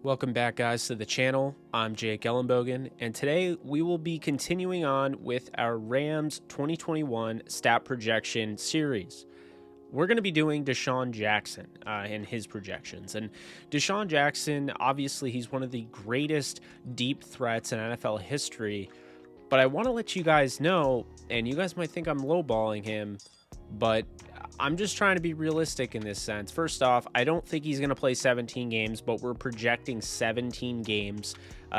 Welcome back, guys, to the channel. I'm Jake ELLENBOGEN, and today we will be continuing on with our Rams 2021 stat projection series. We're going to be doing DeSean Jackson and his projections. And DeSean Jackson, obviously, he's one of the greatest deep threats in NFL history. But I want to let you guys know, and you guys might think I'm lowballing him, but I'm just trying to be realistic in this sense. First off, I don't think he's going to play 17 games, but we're projecting 17 games.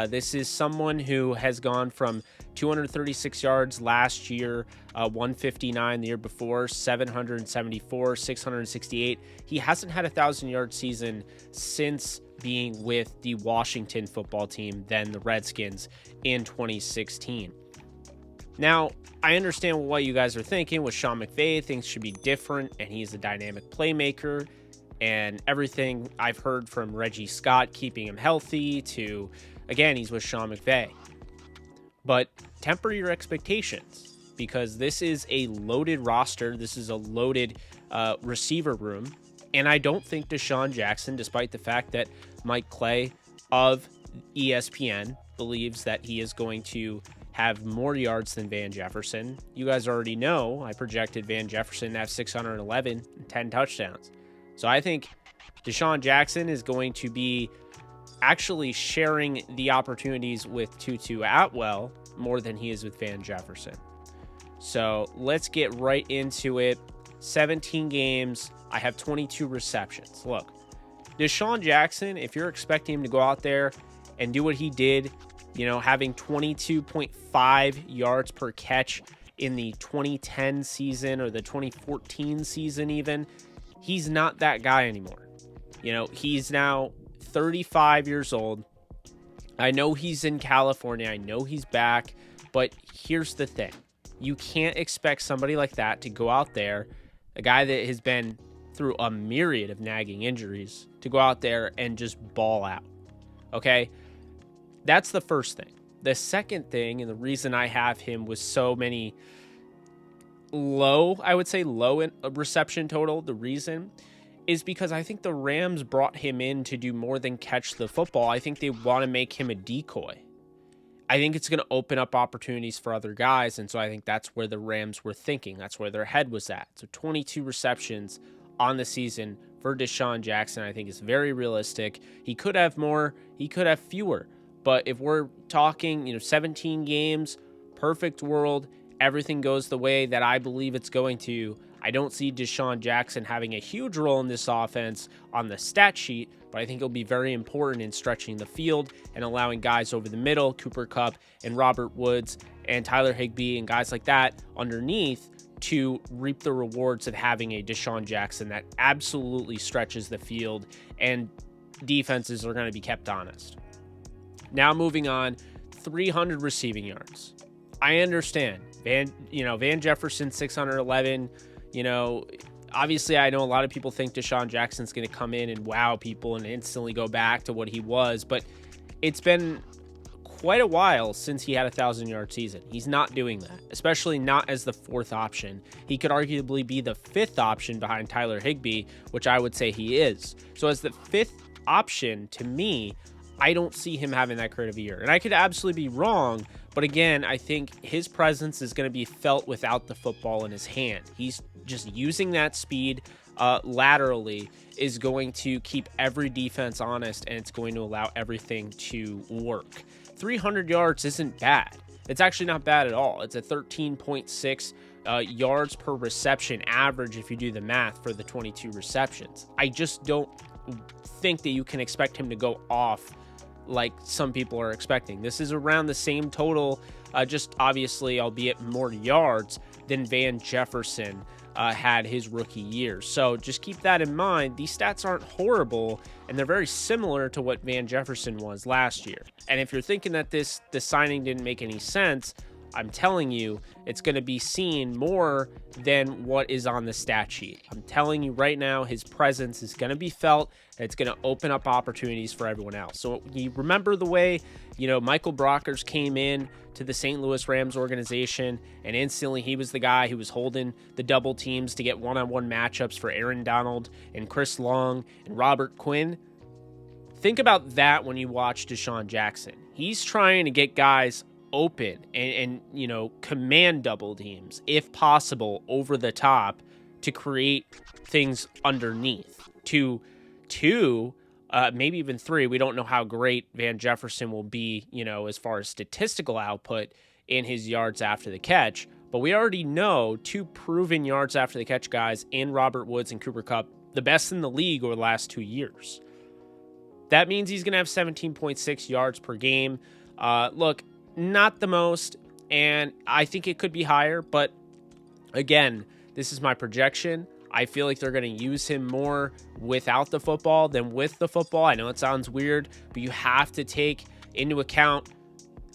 This is someone who has gone from 236 yards last year, 159 the year before, 774, 668. He hasn't had a 1,000-yard season since being with the Washington football team, then the Redskins, in 2016. Now, I understand what you guys are thinking with Sean McVay. Things should be different, and he's a dynamic playmaker, and everything I've heard from Reggie Scott keeping him healthy to, again, he's with Sean McVay. But temper your expectations, because this is a loaded roster. This is a loaded receiver room, and I don't think DeSean Jackson, despite the fact that Mike Clay of ESPN believes that he is going to have more yards than Van Jefferson. You guys already know I projected Van Jefferson to have 611 and 10 touchdowns. So I think DeSean Jackson is going to be actually sharing the opportunities with Tutu Atwell more than he is with Van Jefferson. So let's get right into it. 17 games. I have 22 receptions. Look, DeSean Jackson, if you're expecting him to go out there and do what he did, you know, having 22.5 yards per catch in the 2010 season or the 2014 season even, he's not that guy anymore. You know, he's now 35 years old. I know he's in California. I know he's back. But here's the thing. You can't expect somebody like that to go out there, a guy that has been through a myriad of nagging injuries, to go out there and just ball out. Okay? That's the first thing. The second thing, and the reason I have him with so many low in reception total, the reason is because I think the Rams brought him in to do more than catch the football. I think they want to make him a decoy. I think it's going to open up opportunities for other guys, and so I think that's where the Rams were thinking. That's where their head was at. So 22 receptions on the season for DeSean Jackson, I think, is very realistic. He could have more. He could have fewer. But if we're talking, 17 games, perfect world, everything goes the way that I believe it's going to, I don't see DeSean Jackson having a huge role in this offense on the stat sheet, but I think it'll be very important in stretching the field and allowing guys over the middle, Cooper Kupp and Robert Woods and Tyler Higbee and guys like that underneath to reap the rewards of having a DeSean Jackson that absolutely stretches the field, and defenses are going to be kept honest. Now moving on, 300 receiving yards. I understand. Van Jefferson, 611. Obviously I know a lot of people think DeSean Jackson's going to come in and wow people and instantly go back to what he was, but it's been quite a while since he had a 1,000-yard season. He's not doing that, especially not as the fourth option. He could arguably be the fifth option behind Tyler Higbee, which I would say he is. So as the fifth option, to me, I don't see him having that great of a year. And I could absolutely be wrong, but again, I think his presence is going to be felt without the football in his hand. He's just using that speed laterally is going to keep every defense honest, and it's going to allow everything to work. 300 yards isn't bad. It's actually not bad at all. It's a 13.6 yards per reception average if you do the math for the 22 receptions. I just don't think that you can expect him to go off like some people are expecting. This is around the same total, just obviously, albeit more yards than Van Jefferson had his rookie year. So just keep that in mind. These stats aren't horrible, and they're very similar to what Van Jefferson was last year. And if you're thinking that the signing didn't make any sense, I'm telling you, it's going to be seen more than what is on the stat sheet. I'm telling you right now, his presence is going to be felt, and it's going to open up opportunities for everyone else. So you remember the way, Michael Brockers came in to the St. Louis Rams organization, and instantly he was the guy who was holding the double teams to get one-on-one matchups for Aaron Donald and Chris Long and Robert Quinn. think about that when you watch DeSean Jackson. He's trying to get guys open and you know, command double teams, if possible, over the top to create things underneath. Two, maybe even 3. We don't know how great Van Jefferson will be, you know, as far as statistical output in his yards after the catch. But we already know 2 proven yards after the catch guys in Robert Woods and Cooper Kupp, the best in the league over the last 2 years. That means he's going to have 17.6 yards per game. Look, not the most, and I think it could be higher, but again, this is my projection. I feel like they're going to use him more without the football than with the football. I know it sounds weird, but you have to take into account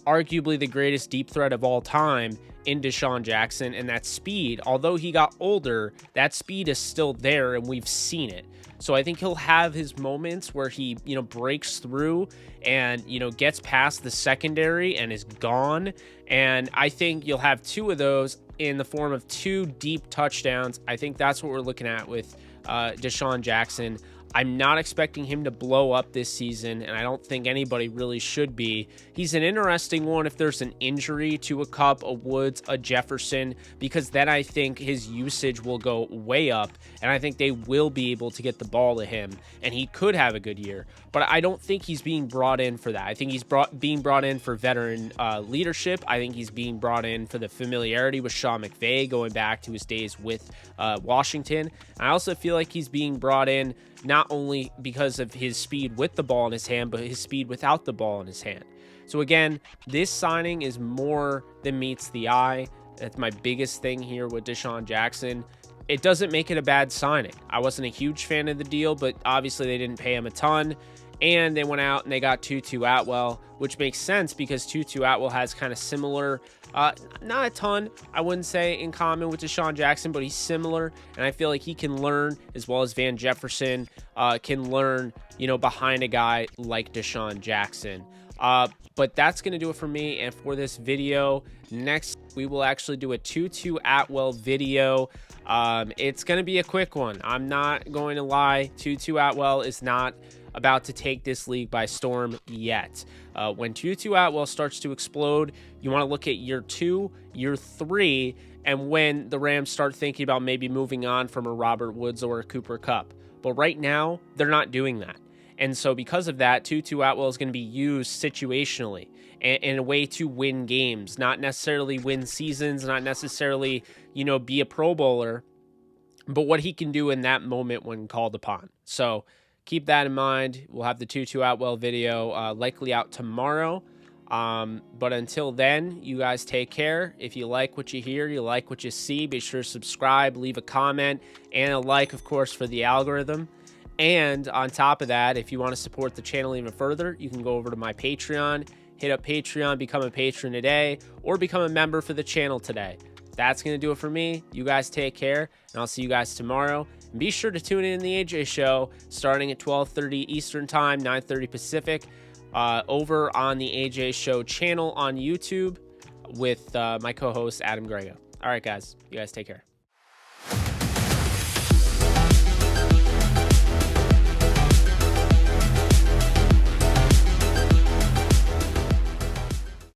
arguably the greatest deep threat of all time in DeSean Jackson, and that speed. Although he got older, that speed is still there, and we've seen it. So I think he'll have his moments where he, you know, breaks through and, you know, gets past the secondary and is gone. And I think you'll have 2 of those in the form of 2 deep touchdowns. I think that's what we're looking at with DeSean Jackson. I'm not expecting him to blow up this season, and I don't think anybody really should be. He's an interesting one if there's an injury to a Kupp, a Woods, a Jefferson, because then I think his usage will go way up, and I think they will be able to get the ball to him, and he could have a good year. But I don't think he's being brought in for that. I think he's being brought in for veteran leadership. I think he's being brought in for the familiarity with Sean McVay going back to his days with Washington. I also feel like he's being brought in not only because of his speed with the ball in his hand, but his speed without the ball in his hand. So again, this signing is more than meets the eye. That's my biggest thing here with DeSean Jackson. It doesn't make it a bad signing. I wasn't a huge fan of the deal, but obviously they didn't pay him a ton. And they went out and they got Tutu Atwell, which makes sense because Tutu Atwell has kind of similar, not a ton, I wouldn't say, in common with DeSean Jackson, but he's similar. And I feel like he can learn, as well as Van Jefferson can learn, you know, behind a guy like DeSean Jackson. But that's going to do it for me and for this video. Next, we will actually do a Tutu Atwell video. It's going to be a quick one. I'm not going to lie. Tutu Atwell is not about to take this league by storm yet. When Tutu Atwell starts to explode, you want to look at year 2, year 3, and when the Rams start thinking about maybe moving on from a Robert Woods or a Cooper Kupp. But right now, they're not doing that. And so because of that, Tutu Atwell is going to be used situationally in a way to win games, not necessarily win seasons, not necessarily, you know, be a Pro Bowler, but what he can do in that moment when called upon. So keep that in mind. We'll have the Tutu Atwell video likely out tomorrow. But until then, you guys take care. If you like what you hear, you like what you see, be sure to subscribe, leave a comment, and a like, of course, for the algorithm. And on top of that, if you want to support the channel even further, you can go over to my Patreon, hit up Patreon, become a patron today, or become a member for the channel today. That's going to do it for me. You guys take care, and I'll see you guys tomorrow. And be sure to tune in the AJ Show starting at 12:30 Eastern Time, 9:30 Pacific, over on the AJ Show channel on YouTube with my co-host Adam Grego. All right, guys. You guys take care.